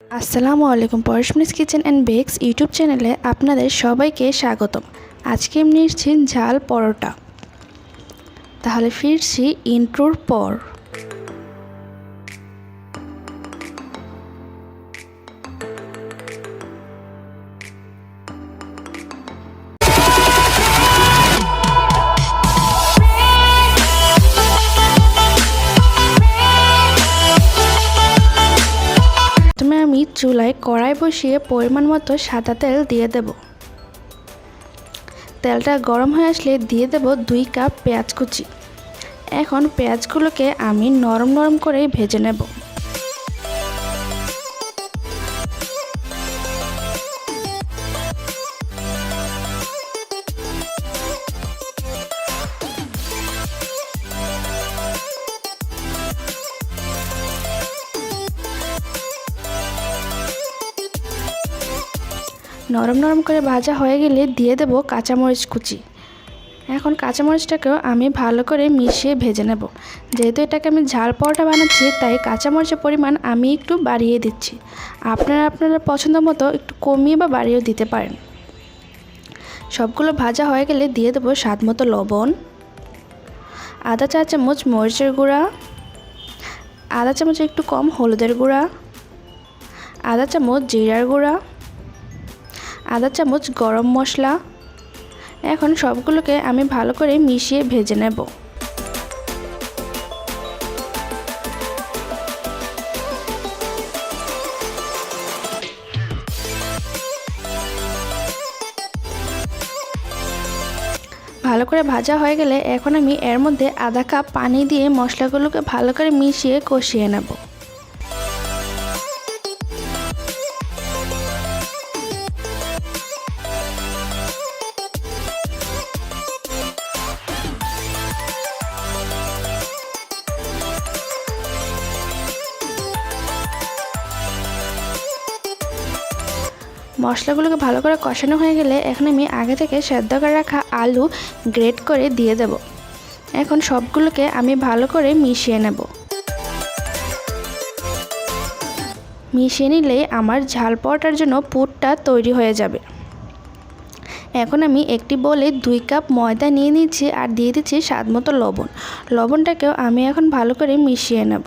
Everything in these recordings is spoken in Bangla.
আসসালামু আলাইকুম। পরশমনিস কিচেন অ্যান্ড বেকস ইউটিউব চ্যানেলে আপনাদের সবাইকে স্বাগতম। আজকে আমি নিচ্ছি ঝাল পরোটা। তাহলে ফিরছি ইন্ট্রোর পর। প্রথমে আমি চুলায় কড়াই বসিয়ে পরিমাণ মতো সাদা তেল দিয়ে দেব। তেলটা গরম হয়ে আসলে দিয়ে দেব 2 কাপ পেঁয়াজ কুচি। এখন পেঁয়াজগুলোকে আমি নরম নরম করে ভেজে নেব। নরম নরম করে ভাজা হয়ে গেলে দিয়ে দেব কাঁচামরিচ কুচি। এখন কাঁচামরিচটাকেও আমি ভালো করে মিশিয়ে ভেজে নেব। যেহেতু এটাকে আমি ঝাল পরোটা বানাচ্ছি, তাই কাঁচামরিচের পরিমাণ আমি একটু বাড়িয়ে দিচ্ছি। আপনারা পছন্দ মতো একটু কমিয়ে বা বাড়িয়েও দিতে পারেন। সবগুলো ভাজা হয়ে গেলে দিয়ে দেব স্বাদ মতো লবণ, আধা চা চামচ মরিচের গুঁড়া, আধা চামচ একটু কম হলুদের গুঁড়া, আধা চামচ জিরার গুঁড়া, আধা চামচ গরম মশলা। এখন সবগুলোকে আমি ভালো করে মিশিয়ে ভেজে নেব। ভালো করে ভাজা হয়ে গেলে এখন আমি এর মধ্যে আধা কাপ পানি দিয়ে মশলাগুলোকে ভালো করে মিশিয়ে কষিয়ে নেব। মশলাগুলোকে ভালো করে কষানো হয়ে গেলে এখন আমি আগে থেকে সেদ্ধ করে রাখা আলু গ্রেট করে দিয়ে দেব। এখন সবগুলোকে আমি ভালো করে মিশিয়ে নেব। মিশিয়ে নিলেই আমার ঝাল পরোটার জন্য পুরটা তৈরি হয়ে যাবে। এখন আমি একটি বোলে 2 কাপ ময়দা নিয়ে নিচ্ছি আর দিয়ে দিচ্ছি স্বাদ মতো লবণ। লবণটাকেও আমি এখন ভালো করে মিশিয়ে নেব।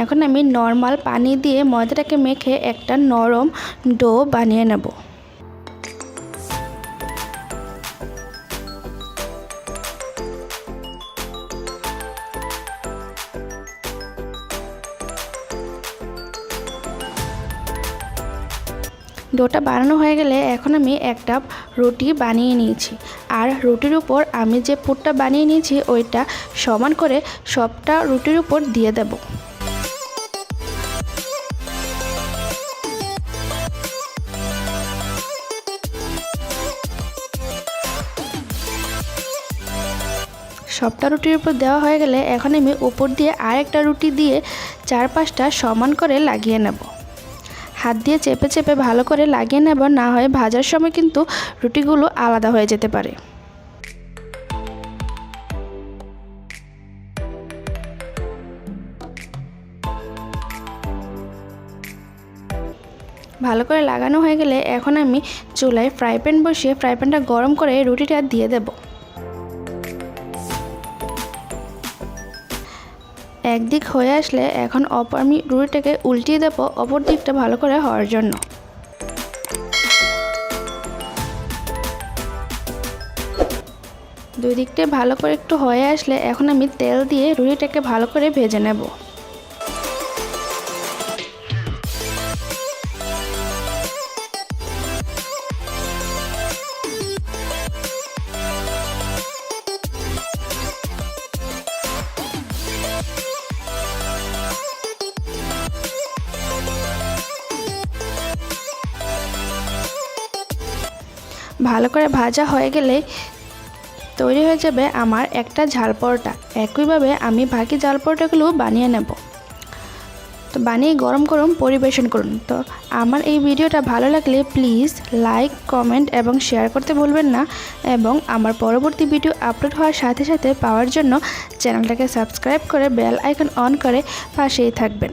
এখন আমি নর্মাল পানি দিয়ে ময়দাটাকে মেখে একটা নরম ডো বানিয়ে নেব। ডোটা বানানো হয়ে গেলে এখন আমি একটা রুটি বানিয়ে নিয়েছি, আর রুটির উপর আমি যে পুরটা বানিয়ে নিয়েছি ওইটা সমান করে সবটা রুটির উপর দিয়ে দেব। সবটা রুটির উপর দেওয়া হয়ে গেলে এখন আমি উপর দিয়ে আরেকটা রুটি দিয়ে 4-5টা সমান করে লাগিয়ে নেব। হাত দিয়ে চেপে চেপে ভালো করে লাগিয়ে নেব, না হয় ভাজার সময় কিন্তু রুটিগুলো আলাদা হয়ে যেতে পারে। ভালো করে লাগানো হয়ে গেলে এখন আমি চুলায় ফ্রাই প্যান বসিয়ে ফ্রাই প্যানটা গরম করে রুটিটা দিয়ে দেব। একদিক হয়ে আসলে এখন আমি রুটিটাকে উল্টিয়ে দেব অপর দিকটা ভালো করে হওয়ার জন্য। দুই দিকটা ভালো করে একটু হয়ে আসলে এখন আমি তেল দিয়ে রুটিটাকে ভালো করে ভেজে নেব। ভালো করে ভাজা হয়ে গেলে তৈরি হয়ে যাবে আমার একটা ঝাল পরোটা। একইভাবে আমি বাকি ঝাল পরোটাগুলো বানিয়ে নেব। তো বানিয়ে গরম গরম পরিবেশন করুন। তো আমার এই ভিডিওটা ভালো লাগলে প্লিজ লাইক, কমেন্ট এবং শেয়ার করতে ভুলবেন না, এবং আমার পরবর্তী ভিডিও আপলোড হওয়ার সাথে সাথে পাওয়ার জন্য চ্যানেলটাকে সাবস্ক্রাইব করে বেল আইকন অন করে পাশেই থাকবেন।